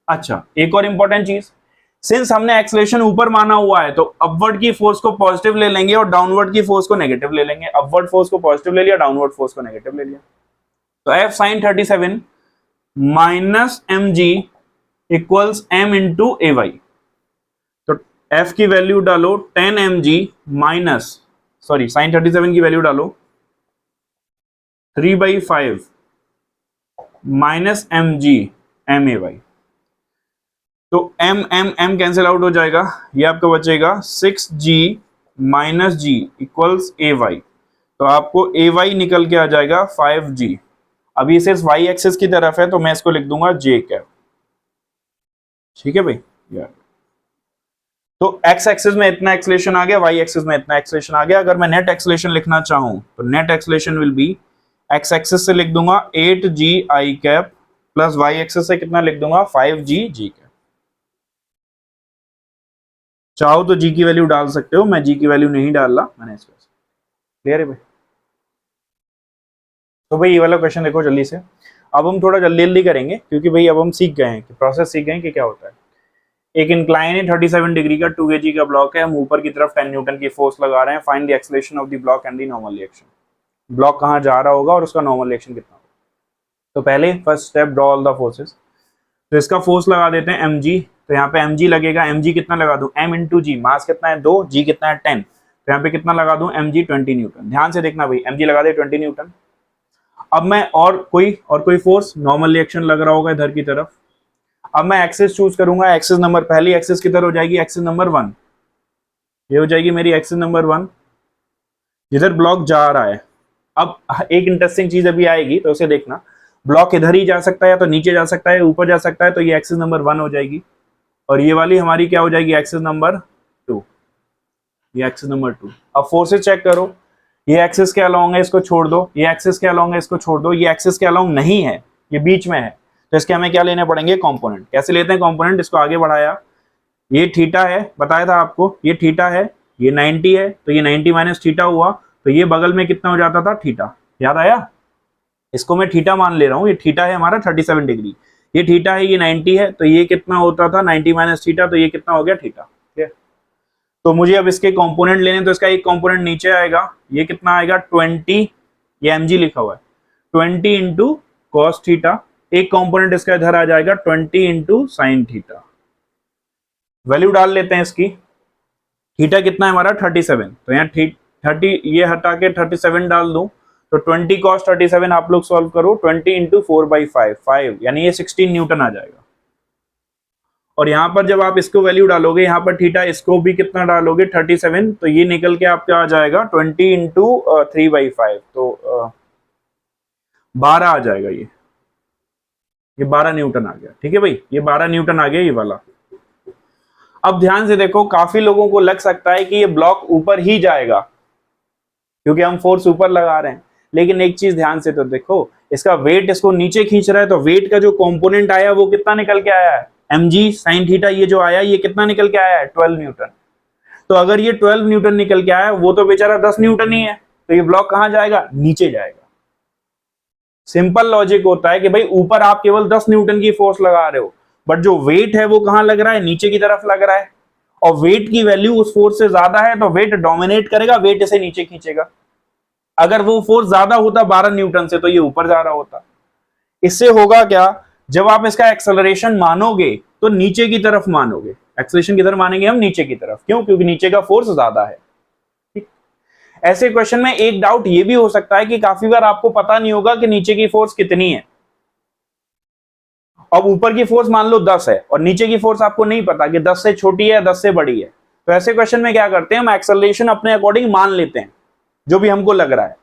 अच्छा एक और इंपॉर्टेंट चीज, सिंस हमने एक्सेलरेशन ऊपर माना हुआ है तो अपवर्ड की फोर्स को पॉजिटिव ले लेंगे और डाउनवर्ड की फोर्स को नेगेटिव ले लेंगे। अपवर्ड फोर्स को पॉजिटिव ले लिया, डाउनवर्ड फोर्स को नेगेटिव ले लिया, तो F sin 37 minus mg equals m into ay, तो F की वैल्यू डालो 10 mg माइनस, सॉरी sin 37 की वैल्यू डालो 3/5 माइनस mg may, तो m m m cancel out हो जाएगा, ये आपका बचेगा 6g minus g equals ay, तो आपको ay निकल के आ जाएगा 5g। अभी इसे y एक्सिस की तरफ है तो मैं इसको लिख दूंगा j कैप, ठीक है भाई यार। तो एक्स एक्सिस में इतना एक्सेलरेशन आ गया, वाई एक्सिस में इतना एक्सेलरेशन आ गया। अगर मैं नेट एक्सेलरेशन लिखना चाहूं तो net acceleration will be, x axis से लिख दूंगा 8g आई कैप प्लस वाई एक्सिस से कितना लिख दूंगा 5g जी कैप। चाहो तो जी की वैल्यू डाल सकते हो, मैं जी की वैल्यू नहीं डाल रहा मैंने इसको। क्लियर है भाई? तो भाई ये वाला क्वेश्चन देखो जल्दी से। अब हम थोड़ा जल्दी जल्दी करेंगे क्योंकि भाई अब हम सीख गए हैं कि प्रोसेस सीख गए हैं कि क्या होता है। एक इंक्लाइन है 37 डिग्री का 2 kg का ब्लॉक है, हम ऊपर की तरफ 10 न्यूटन की फोर्स लगा रहे हैं। Find the acceleration of the block and the normal reaction. Block कहाँ जा रहा होगा और उसका नॉर्मल रिएक्शन कितना होगा। तो पहले first step, draw all the forces. तो इसका फोर्स लगा देते हैं mg। तो यहाँ पे mg लगेगा, mg कितना लगा दूं m इंटू जी, मास कितना है 2, g कितना है 10, तो यहाँ पे कितना लगा दूं mg 20 न्यूटन। ध्यान से देखना भाई, mg लगा दे 20 न्यूटन। अब मैं और कोई फोर्स नॉर्मल रिएक्शन लग रहा होगा इधर की तरफ। अब मैं एक्सिस चूज करूंगा, एक्सिस नंबर, पहली एक्सिस किधर हो जाएगी, एक्सिस नंबर 1, ये हो जाएगी मेरी एक्सिस नंबर 1 जिधर ब्लॉक जा रहा है। अब एक इंटरेस्टिंग चीज अभी आएगी तो उसे देखना, ब्लॉक इधर ही जा सकता है या तो नीचे जा सकता है, ऊपर जा सकता है, तो ये एक्सिस नंबर 1 हो जाएगी और ये वाली हमारी क्या हो जाएगी, एक्सिस नंबर 2, ये एक्सिस नंबर 2। अब फोर्सेस चेक करो, ये एक्सिस के अलोंग है, इसको छोड़ दो, ये एक्सिस के अलोंग है, इसको छोड़ दो, ये एक्सिस के अलोंग नहीं है, ये बीच में है, तो इसके हमें क्या लेने पड़ेंगे, कंपोनेंट। कैसे लेते हैं कंपोनेंट, इसको आगे बढ़ाया, ये थीटा है, बताया था आपको, ये थीटा है, ये 90 है, तो ये 90 माइनस थीटा हुआ, तो ये बगल में कितना हो जाता था, थीटा। याद आया? इसको मैं थीटा मान ले रहा हूँ, ये थीटा है हमारा 37 डिग्री, ये थीटा है, ये 90 है, तो ये कितना होता था 90 माइनस थीटा, तो ये कितना हो गया थीटा। ठीक है, तो मुझे अब इसके कंपोनेंट लेने, तो इसका एक कंपोनेंट नीचे आएगा, ये कितना आएगा 20, ये mg लिखा हुआ है, 20 इंटू कॉस थीटा। एक कंपोनेंट इसका इधर आ जाएगा 20 इंटू साइन थीटा। वैल्यू डाल लेते हैं इसकी, थीटा कितना है हमारा 37, तो यहाँ 30 ये हटा के 37 डाल दूं, तो 20 cos 37 आप लोग सॉल्व करो, 20 इंटू 4/5, 5 यानी ये 16 न्यूटन आ जाएगा। और यहाँ पर जब आप इसको वैल्यू डालोगे, यहाँ पर थीटा, इसको भी कितना डालोगे 37, तो ये निकल के आपका आ जाएगा 20 इंटू 3/5, तो 12 आ जाएगा, ये 12 न्यूटन आ गया। ठीक है भाई, ये 12 न्यूटन आ गया ये वाला। अब ध्यान से देखो, काफी लोगों को लग सकता है कि ये ब्लॉक ऊपर ही जाएगा क्योंकि हम फोर्स ऊपर लगा रहे हैं, लेकिन एक चीज ध्यान से तो देखो, इसका वेट इसको नीचे खींच रहा है, तो वेट का जो कंपोनेंट आया वो कितना निकल के आया है, mg sin थीटा, ये जो आया ये कितना निकल के आया है 12 न्यूटन। तो अगर ये 12 न्यूटन निकल के आया, वो तो बेचारा 10 न्यूटन ही है, तो ये ब्लॉक कहां जाएगा, नीचे जाएगा। सिंपल लॉजिक होता है कि भाई ऊपर आप केवल 10 न्यूटन की फोर्स लगा रहे हो, बट जो वेट है वो कहां लग रहा है, नीचे की तरफ लग रहा है, और वेट की वैल्यू उस फोर्स से ज्यादा है, तो वेट डोमिनेट करेगा, वेट इसे नीचे खींचेगा। अगर वो फोर्स ज्यादा होता 12 न्यूटन से, तो ये ऊपर जा रहा होता। इससे होगा क्या, जब आप इसका एक्सेलरेशन मानोगे तो नीचे की तरफ मानोगे। एक्सेलरेशन किधर मानेंगे हम, नीचे की तरफ। क्यों? क्योंकि नीचे का फोर्स ज्यादा है। ठीक, ऐसे क्वेश्चन में एक डाउट ये भी हो सकता है कि काफी बार आपको पता नहीं होगा कि नीचे की फोर्स कितनी है। अब ऊपर की फोर्स मान लो 10 है और नीचे की फोर्स आपको नहीं पता कि 10 से छोटी है 10 से बड़ी है, तो ऐसे क्वेश्चन में क्या करते हैं, हम एक्सेलरेशन अपने अकॉर्डिंग मान लेते हैं, जो भी हमको लग रहा है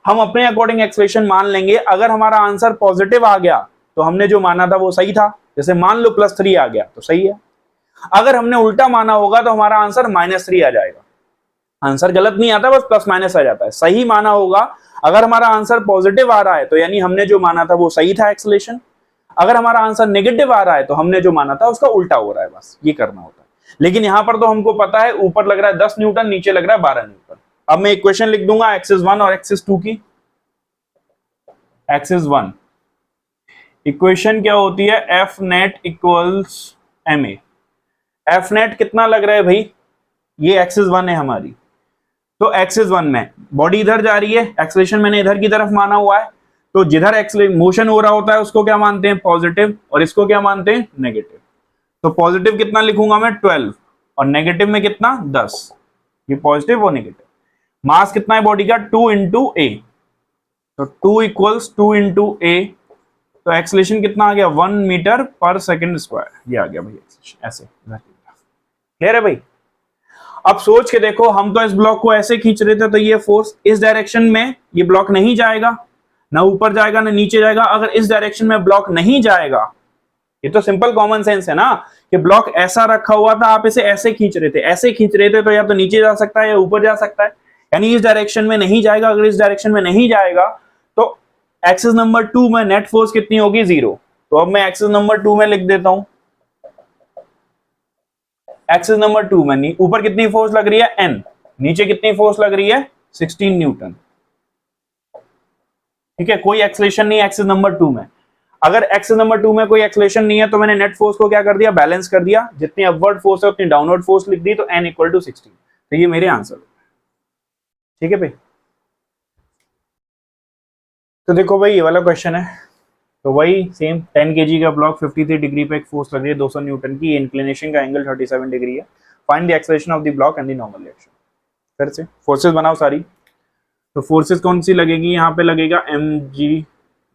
हम अपने अकॉर्डिंग एक्सेलरेशन मान लेंगे। अगर हमारा आंसर पॉजिटिव आ गया तो हमने जो माना था वो सही था, जैसे मान लो +3 आ गया तो सही है। अगर हमने उल्टा माना होगा तो हमारा आंसर -3 आ जाएगा। आंसर गलत नहीं आता, बस प्लस माइनस आ जाता है। सही माना होगा, अगर हमारा आंसर पॉजिटिव आ रहा है तो यानी हमने जो माना था वो सही था एक्सेलरेशन। अगर हमारा आंसर नेगेटिव आ रहा है तो हमने जो माना था उसका उल्टा हो रहा है, बस ये करना होता है। लेकिन यहां पर तो हमको पता है ऊपर लग रहा है 10 न्यूटन, नीचे लग रहा है 12 न्यूटन। अब मैं इक्वेशन लिख दूंगा एक्सिस 1 और एक्सिस 2 की। एक्सिस 1 इक्वेशन क्या होती है, F net equals ma। F net कितना लग रहा है भाई, ये एक्सिस 1 है हमारी, तो एक्सिस 1 में बॉडी इधर जा रही है, एक्सेलरेशन मैंने इधर की तरफ माना हुआ है, तो जिधर मोशन हो रहा होता है उसको क्या मानते हैं, पॉजिटिव, और इसको क्या मानते हैं, नेगेटिव। तो पॉजिटिव कितना लिखूंगा मैं 12 और नेगेटिव में कितना 10, ये पॉजिटिव और नेगेटिव। मास कितना है बॉडी का 2 इंटू ए, तो 2 इक्वल्स 2 इंटू ए, तो एक्सेलरेशन कितना आ गया 1 मीटर पर सेकेंड स्क्वायर, ये आ गया भाई एक्सेलरेशन ऐसे। क्लियर है भाई? अब सोच के देखो, हम तो इस ब्लॉक को ऐसे खींच रहे थे, तो ये फोर्स इस डायरेक्शन में, ये ब्लॉक नहीं जाएगा, ना ऊपर जाएगा ना नीचे जाएगा। अगर इस डायरेक्शन में ब्लॉक नहीं जाएगा, ये तो सिंपल कॉमन सेंस है ना कि ब्लॉक ऐसा रखा हुआ था, आप इसे ऐसे खींच रहे थे, ऐसे खींच रहे थे, तो या तो नीचे जा सकता है या ऊपर जा सकता है, यानी इस डायरेक्शन में नहीं जाएगा। अगर इस डायरेक्शन में नहीं जाएगा तो एक्सिस नंबर 2 में नेट फोर्स कितनी होगी, 0। तो अब मैं एक्सिस नंबर 2 में लिख देता हूं, एक्सिस नंबर 2 में ऊपर कितनी फोर्स लग रही है, N, नीचे कितनी फोर्स लग रही है, 16 न्यूटन। ठीक है, कोई एक्सेलरेशन नहीं है एक्सिस नंबर 2 में। अगर एक्सिस नंबर 2 में कोई एक्सेलरेशन नहीं है तो मैंने नेट फोर्स को क्या कर दिया, बैलेंस कर दिया, जितनी अपवर्ड फोर्स है उतनी डाउनवर्ड फोर्स लिख दी, तो N इक्वल टू 16। तो ये मेरे आंसर। ठीक है भाई, तो देखो भाई ये वाला क्वेश्चन है, तो वही सेम 10 kg का ब्लॉक 53 डिग्री पे एक फोर्स लग रही है 200 न्यूटन की, इंक्लिनेशन का एंगल 37 डिग्री है, find the acceleration of the block and the normal reaction. फिर से फोर्सेस बनाओ सारी। तो फोर्सेस कौन सी लगेगी, यहाँ पे लगेगा mg,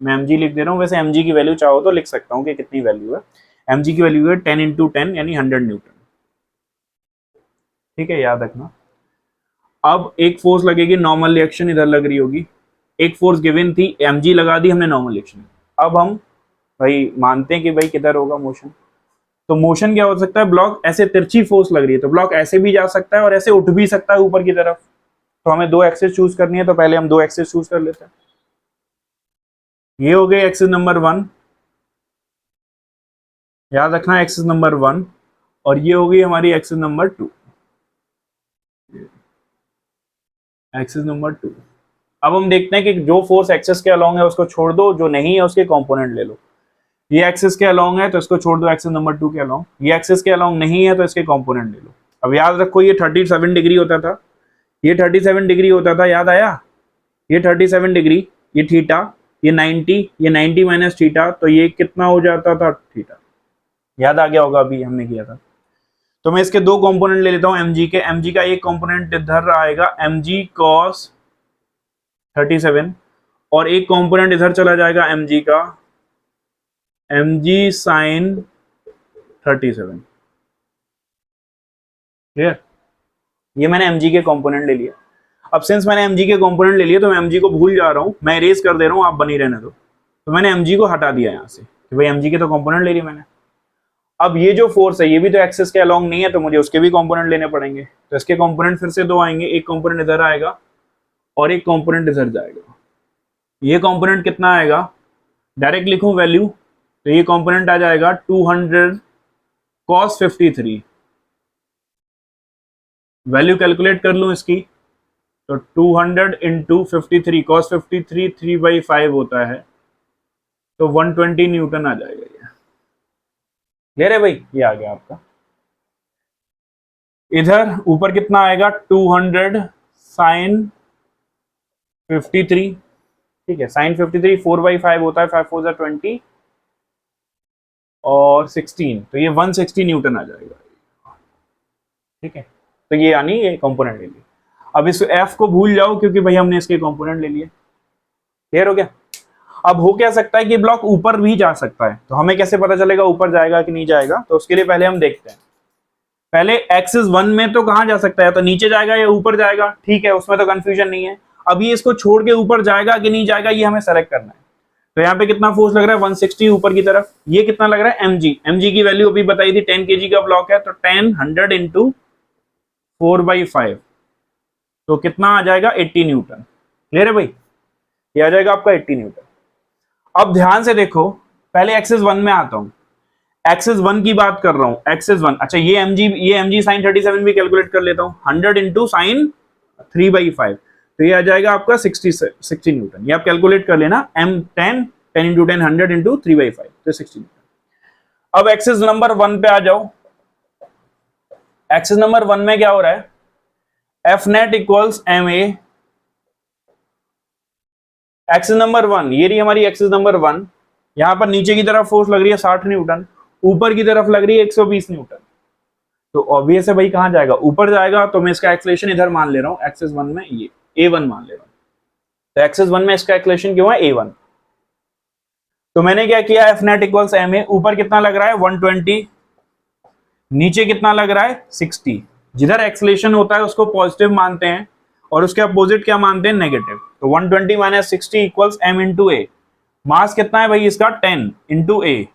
मैं mg लिख दे रहा हूँ, वैसे mg की वैल्यू चाहो तो लिख सकता हूँ कि कितनी वैल्यू है। mg की वैल्यू है 10 इंटू 10 यानी 100 न्यूटन। ठीक है, याद रखना। अब एक फोर्स लगेगी नॉर्मल रिएक्शन, इधर लग रही होगी, एक फोर्स गिवन थी, mg लगा दी हमने नॉर्मल रिएक्शन। अब हम भाई मानते हैं कि भाई किधर होगा मोशन, तो मोशन क्या हो सकता है, ब्लॉक ऐसे तिरछी फोर्स लग रही है तो ब्लॉक ऐसे भी जा सकता है और ऐसे उठ भी सकता है ऊपर की तरफ। तो हमें दो एक्सिस चूज करनी है, तो पहले हम दो एक्सिस चूज कर लेते हैं। ये हो गई एक्सिस नंबर 1, याद रखना एक्सिस नंबर 1, और ये हो गई हमारी एक्सिस नंबर 2, एक्सिस नंबर 2। अब हम देखते हैं कि जो फोर्स एक्सिस के अलोंग है उसको छोड़ दो, जो नहीं है उसके कंपोनेंट ले लो। ये एक्सिस के अलोंग है तो इसको छोड़ दो एक्सिस नंबर 2 के अलोंग, ये एक्सिस के अलोंग नहीं है तो इसके कंपोनेंट ले लो। अब याद रखो ये 37 डिग्री होता था, ये 37 डिग्री होता था, याद आया, ये 37 डिग्री, ये थीटा, ये 90, ये 90 माइनस थीटा, तो ये कितना हो जाता था, थीटा। याद आ गया होगा, अभी हमने किया था। तो मैं इसके दो कंपोनेंट ले लेता हूं mg के, mg का एक कंपोनेंट इधर आएगा mg cos 37, और एक कंपोनेंट इधर चला जाएगा mg का mg sin 37। क्लियर, ये मैंने mg के कंपोनेंट ले लिया। अब सिंस मैंने mg के कंपोनेंट ले लिए तो मैं mg को भूल जा रहा हूं, मैं इरेज कर दे रहा हूं, आप बनी रहने दो। तो मैंने mg को हटा दिया यहां से कि भाई mg के तो कंपोनेंट ले लिए मैंने। अब ये जो फोर्स है ये भी तो एक्सिस के अलोंग नहीं है, तो मुझे उसके भी कंपोनेंट लेने पड़ेंगे। तो इसके कंपोनेंट फिर से दो आएंगे, एक कंपोनेंट इधर आएगा और एक कंपोनेंट इधर जाएगा। ये कंपोनेंट कितना आएगा, डायरेक्ट लिखूं वैल्यू, तो ये कंपोनेंट आ जाएगा 200 cos 53। वैल्यू कैलकुलेट कर लूं इसकी, तो 200 इंटू 53, cos 53 3/5 होता है, तो 120 न्यूटन आ जाएगा। ये क्लियर है भाई, ये आ गया आपका। इधर ऊपर कितना आएगा, 200 sin 53, ठीक है, sin 53 4/5 होता है, 5 4 20 और 16, तो ये 160 न्यूटन आ जाएगा। ठीक है, तो ये यानी ये कंपोनेंट ले लिए। अब इस F को भूल जाओ क्योंकि भाई हमने इसके कंपोनेंट ले लिए। क्लियर हो गया। अब हो क्या सकता है कि ब्लॉक ऊपर भी जा सकता है, तो हमें कैसे पता चलेगा ऊपर जाएगा कि नहीं जाएगा, तो उसके लिए पहले हम देखते हैं। पहले एक्सिस 1 में तो कहां जा सकता है, तो नीचे जाएगा या ऊपर जाएगा, ठीक है, उसमें तो कंफ्यूजन नहीं है। अभी इसको छोड़ के ऊपर जाएगा कि नहीं जाएगा ये हमें सेलेक्ट करना है। तो यहाँ पे कितना फोर्स लग रहा है, 160 ऊपर की तरफ। ये कितना लग रहा है, mg की वैल्यू अभी बताई थी, 10 kg का ब्लॉक है, तो 10 100 इंटू 4/5, तो कितना आ जाएगा, 80 न्यूटन। क्लियर है भाई, ये आ जाएगा आपका 80 न्यूटन। अब ध्यान से देखो, पहले एक्सिस 1 में आता हूं, एक्सिस 1 की बात कर रहा हूं, एक्सिस 1। अच्छा, ये mg sin 37 भी कैलकुलेट कर लेता हूं, 100 इंटू साइन 3/5, तो ये आ जाएगा आपका 60 न्यूटन। ये आप कैलकुलेट कर लेना, m10 10 इंटू 10 100 इंटू 3/5, तो 60 न्यूटन। अब एक्सिस नंबर 1 पे आ जाओ। एक्सिस नंबर 1 में क्या हो रहा है, F net equals M A. Axis number 1, ये रही हमारी एक्सिस नंबर 1। यहां पर नीचे की तरफ फोर्स लग रही है 60 न्यूटन, ऊपर की तरफ लग रही है 120 न्यूटन। तो ऑब्वियस है भाई कहां जाएगा, ऊपर जाएगा। तो मैं इसका एक्सेलरेशन इधर मान ले रहा हूं, एक्सिस 1 में ये a1 मान ले रहा हूं। तो एक्सिस 1 में इसका एक्सेलरेशन क्यों है, a1। तो मैंने क्या किया, F net equals M A, ऊपर कितना लग रहा है 120, नीचे कितना लग रहा है 60। जिधर एक्सेलरेशन होता है उसको पॉजिटिव मानते हैं और उसके अपोजिट क्या मानते हैं, नेगेटिव। तो 120 माइनस 60 इक्वल्स एम इंटू ए। मास कितना है भाई इसका, 10 इंटू ए।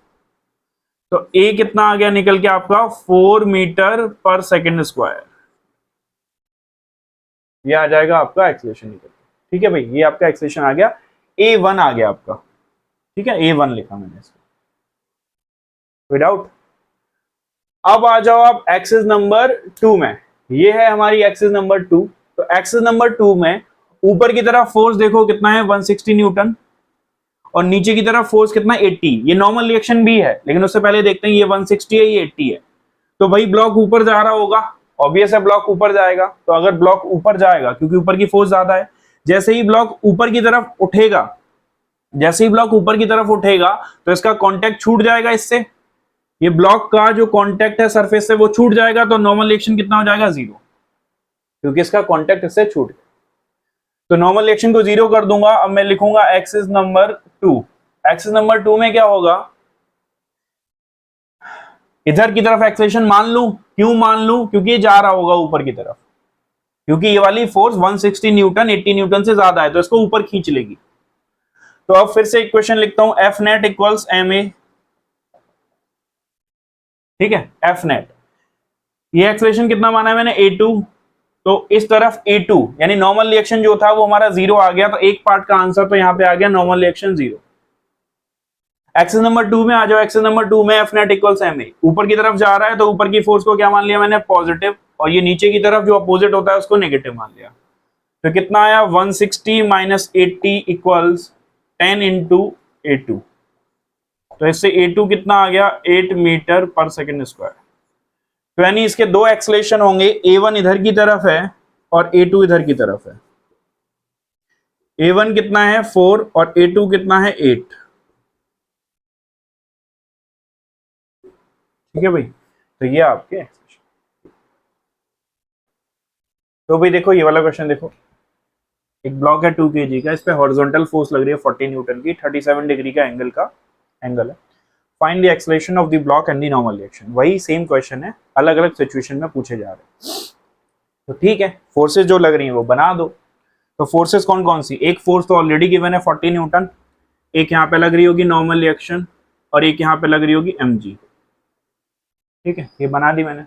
तो ए कितना आ गया निकल के आपका 4 मीटर पर सेकेंड स्क्वायर, ये आ जाएगा आपका एक्सेलरेशन निकल के। ठीक है भाई, ये आपका एक्सेलरेशन आ गया, A1 आ गया आपका। ठीक है, A1 लिखा मैंने इसको विदाउट। अब आ जाओ आप एक्सिस नंबर 2 में, ये है हमारी एक्सिस नंबर 2। तो एक्सिस नंबर 2 में ऊपर की तरफ फोर्स देखो कितना है 160 न्यूटन, और नीचे की तरफ फोर्स कितना 80। ये नॉर्मल रिएक्शन भी है, लेकिन उससे पहले देखते हैं ये 160 है ये 80 है। तो भाई ब्लॉक ऊपर जा रहा होगा, ऑब्वियस है ब्लॉक ऊपर जाएगा। तो अगर ब्लॉक ऊपर जाएगा क्योंकि ऊपर की फोर्स ज्यादा है, जैसे ही ब्लॉक ऊपर की तरफ उठेगा, जैसे ही ब्लॉक ऊपर की तरफ उठेगा तो इसका कांटेक्ट छूट जाएगा इससे, ये ब्लॉक का जो कांटेक्ट है सरफेस से वो छूट जाएगा। तो नॉर्मल रिएक्शन कितना हो जाएगा 0, क्योंकि इसका कांटेक्ट इससे छूट गया। तो नॉर्मल रिएक्शन को 0 कर दूंगा। अब मैं लिखूंगा एक्सिस नंबर 2। एक्सिस नंबर 2 में क्या होगा, इधर की तरफ एक्सेलरेशन मान लूं, क्यों मान लूं, क्योंकि ये जा रहा होगा ऊपर की तरफ, क्योंकि ये वाली फोर्स 160 न्यूटन 80 न्यूटन से ज्यादा है तो इसको ऊपर खींच लेगी। तो अब फिर से इक्वेशन लिखता हूं, F net equals M A. ठीक है, एफ नेट, ये एक्सेलरेशन कितना माना है मैंने A2, तो इस तरफ A2 यानी नॉर्मल रिएक्शन जो था वो हमारा 0 आ गया। तो एक पार्ट का आंसर तो यहां पे आ गया नॉर्मल रिएक्शन 0। एक्सिस नंबर 2 में आ जाओ, एक्सिस नंबर 2 में F net equals M A, ऊपर की तरफ जा रहा है तो ऊपर की फोर्स को क्या मान लिया मैंने पॉजिटिव, और ये नीचे की तरफ जो अपोजिट होता है उसको नेगेटिव मान लिया। तो कितना आया 160 माइनस 80 इक्वल्स 10 इंटू A2। तो इससे A2 कितना आ गया 8 मीटर पर सेकेंड स्क्वायर। तो यानी इसके दो एक्सेलरेशन होंगे, A1 इधर की तरफ है और A2 इधर की तरफ है। A1 कितना है 4 और A2 कितना है 8। ठीक है भाई, तो ये आपके एक्सेलरेशन। तो भाई देखो ये वाला क्वेश्चन देखो, एक ब्लॉक है 2 kg का, इस पे हॉरिजॉन्टल फोर्स लग रही है 40 न्यूटन की, 37 डिग्री का एंगल है। Find the acceleration of the block and the normal reaction. वही सेम क्वेश्चन है, अलग अलग सिचुएशन में पूछे जा रहे हैं। तो ठीक है, फोर्सेस जो लग रही हैं वो बना दो। तो फोर्सेस कौन कौन सी, एक फोर्स तो ऑलरेडी गिवन है 40 न्यूटन, एक यहाँ पे लग रही होगी नॉर्मल रिएक्शन, और एक यहाँ पे लग रही होगी mg। ठीक है, ये बना दी मैंने।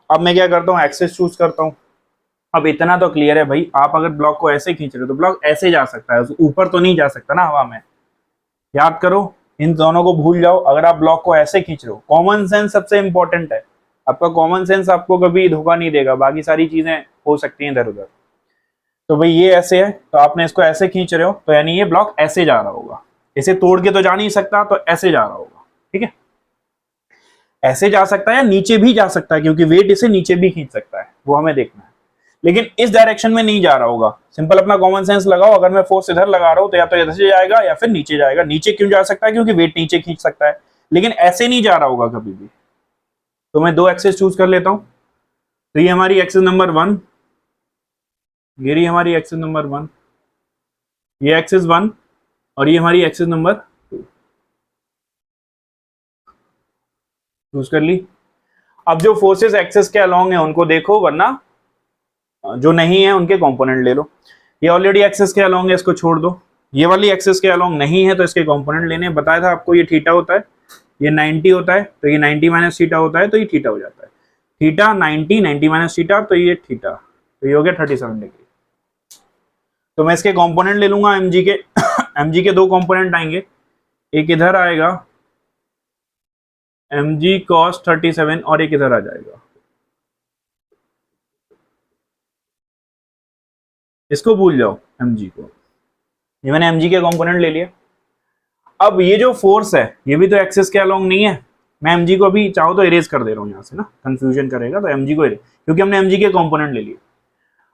अब मैं क्या करता हूँ, एक्सेस चूज करता हूँ। अब इतना तो क्लियर है भाई, आप अगर ब्लॉक को ऐसे खींच रहे हो तो ब्लॉक ऐसे जा सकता है, ऊपर तो नहीं जा सकता ना हवा में। याद करो, इन दोनों को भूल जाओ। अगर आप ब्लॉक को ऐसे खींच रहे हो, कॉमन सेंस सबसे इंपॉर्टेंट है। आपका कॉमन सेंस आपको कभी धोखा नहीं देगा, बाकी सारी चीजें हो सकती हैं इधर उधर। तो भाई ये ऐसे है, तो आपने इसको ऐसे खींच रहे हो तो यानी ये ब्लॉक ऐसे जा रहा होगा, इसे तोड़ के तो जा नहीं सकता, तो ऐसे जा रहा होगा। ठीक है, ऐसे जा सकता है या नीचे भी जा सकता है, क्योंकि वेट इसे नीचे भी खींच सकता है, वो हमें देखना है। लेकिन इस डायरेक्शन में नहीं जा रहा होगा। सिंपल अपना कॉमन सेंस लगाओ, अगर मैं फोर्स इधर लगा रहा हूं तो या तो इधर से जाएगा या फिर नीचे जाएगा। नीचे क्यों जा सकता है, क्योंकि वेट नीचे खींच सकता है, लेकिन ऐसे नहीं जा रहा होगा कभी भी। तो मैं दो एक्सेस चूज कर लेता हूं। तो ये हमारी एक्सेस नंबर 1, ये रही हमारी एक्सेस नंबर 1, ये एक्सेस 1, और ये हमारी एक्सेस नंबर 2 चूज कर ली। अब जो फोर्सेस एक्सेस के अलोंग है उनको देखो, वरना जो नहीं है उनके कंपोनेंट ले लो। ये ऑलरेडी एक्सेस के अलोंग है, इसको छोड़ दो। ये वाली एक्सेस के अलोंग नहीं है तो इसके कंपोनेंट लेने। बताया था आपको, ये थीटा होता है, ये 90 होता है, तो ये 90 माइनस थीटा होता है, तो ये थीटा हो जाता है। थीटा 90, 90 माइनस थीटा, तो ये थीटा, तो ये हो गया 37 डिग्री। तो मैं इसके कंपोनेंट ले लूंगा mg के mg के दो कंपोनेंट आएंगे, एक इधर आएगा mg cos 37 और एक इधर आ जाएगा, इसको भूल जाओ mg को। ये मैंने mg के कंपोनेंट ले लिए। अब ये जो फोर्स है ये भी तो एक्सेस के अलोंग नहीं है। मैं mg को अभी चाहो तो इरेज कर दे रहा हूँ यहाँ से ना, कंफ्यूजन करेगा, तो mg को इरेज, क्योंकि हमने mg के कंपोनेंट ले लिए।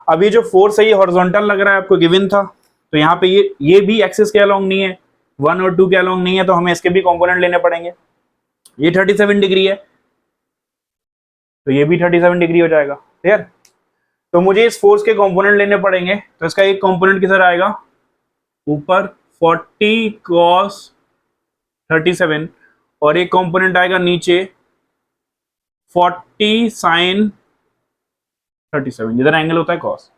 अब ये जो फोर्स है ये हॉरिजॉन्टल लग रहा है, आपको गिवन था, तो यहाँ पे ये भी एक्सेस के अलोंग नहीं है, 1 और 2 के अलोंग नहीं है, तो हमें इसके भी कंपोनेंट लेने पड़ेंगे। ये 37 डिग्री है, तो ये भी 37 डिग्री हो जाएगा। क्लियर? तो मुझे इस फोर्स के कंपोनेंट लेने पड़ेंगे। तो इसका एक कंपोनेंट किधर आएगा, ऊपर 40 cos 37, और एक कंपोनेंट आएगा नीचे 40 sin 37, जिधर एंगल होता है cos।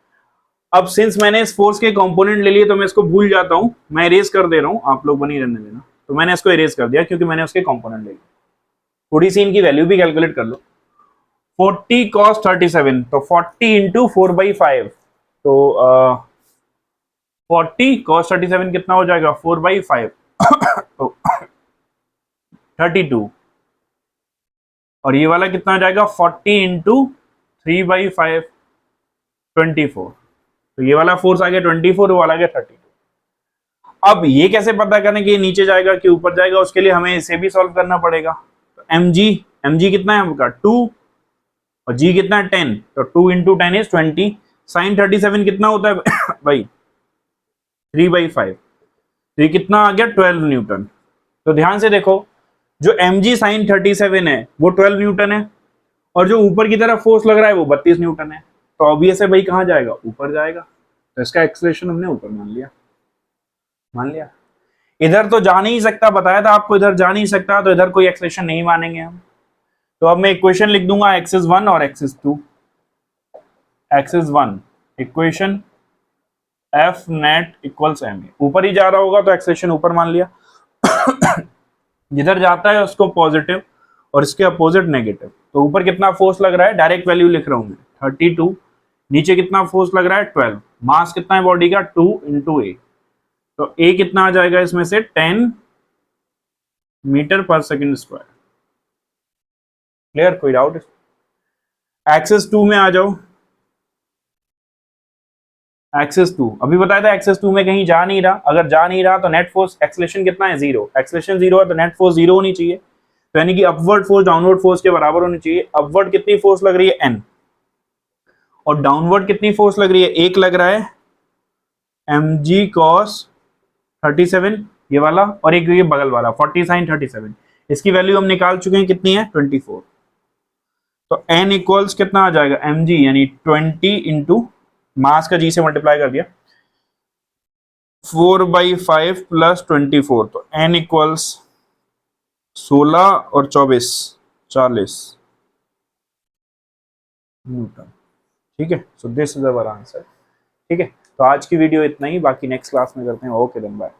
अब सिंस मैंने इस फोर्स के कंपोनेंट ले लिए तो मैं इसको भूल जाता हूं, मैं इरेज कर दे रहा हूं, आप लोग बनी रहने देना। तो मैंने इसको इरेज कर दिया क्योंकि मैंने उसके कंपोनेंट ले लिए। थोड़ी सी इनकी वैल्यू भी कैलकुलेट कर लो। 40 cos 37, तो 40 इंटू 4/5, तो 40 cos 37 कितना हो जाएगा 4/5 तो 32, और ये वाला कितना हो जाएगा 40 इंटू 3/5 24, तो ये वाला फोर्स आ गया 24, वो वाला आ गया 32। अब ये कैसे पता करें कि ये नीचे जाएगा कि ऊपर जाएगा, उसके लिए हमें इसे भी सॉल्व करना पड़ेगा। तो mg कितना है आपका 2, और g कितना है 10, तो 2 इंटू 10 इज 20। साइन 37 कितना होता है भाई 3/5, तो ये कितना आ गया 12 न्यूटन। तो ध्यान से देखो, जो mg साइन 37 है वो 12 न्यूटन है, और जो ऊपर की तरफ फोर्स लग रहा है वो 32 न्यूटन है। तो ऑब्वियस है भाई कहाँ जाएगा, ऊपर जाएगा। तो इसका एक्सप्रेशन हमने ऊपर मान लिया। इधर तो जा नहीं सकता, बताया था आपको इधर जा नहीं सकता, तो इधर कोई एक्सप्रेशन नहीं मानेंगे हम। तो अब मैं इक्वेशन लिख दूंगा एक्सिस 1 और axis 2। Axis 1 equation F net equals M, ऊपर ही जा रहा होगा तो एक्सप्रेशन ऊपर मान लिया। जिधर जाता है उसको पॉजिटिव और इसके अपोजिट नेगेटिव। तो ऊपर कितना फोर्स लग रहा है, डायरेक्ट वैल्यू लिख रहा हूं मैं 32, नीचे कितना फोर्स लग रहा है 12, मास कितना है बॉडी का 2 इंटू ए, तो ए कितना आ जाएगा इसमें से 10 मीटर पर सेकेंड स्क्वायर। क्लियर, कोई डाउट? एक्सेस 2 में आ जाओ। एक्सेस 2 अभी बताया था, एक्सेस 2 में कहीं जा नहीं रहा, अगर जा नहीं रहा तो नेट फोर्स एक्सेलेरेशन कितना है 0, एक्सेलेरेशन 0 है तो नेट फोर्स 0 होनी चाहिए, तो यानी कि अपवर्ड फोर्स डाउनवर्ड फोर्स के बराबर होनी चाहिए। अपवर्ड कितनी फोर्स लग रही है n, और डाउनवर्ड कितनी फोर्स लग रही है, एक लग रहा है mg cos 37 ये वाला, और एक ये बगल वाला 40 sin 37, इसकी वैल्यू हम निकाल चुके हैं कितनी है 24। तो n इक्वल्स कितना आ जाएगा mg यानी 20 इंटू मास का g से मल्टीप्लाई कर दिया 4/5 प्लस 24, तो n इक्वल्स 16 और 24 40 न्यूटन। ठीक है, so this is our answer. ठीक है, तो आज की वीडियो इतना ही, बाकी नेक्स्ट क्लास में करते हैं। Okay then bye.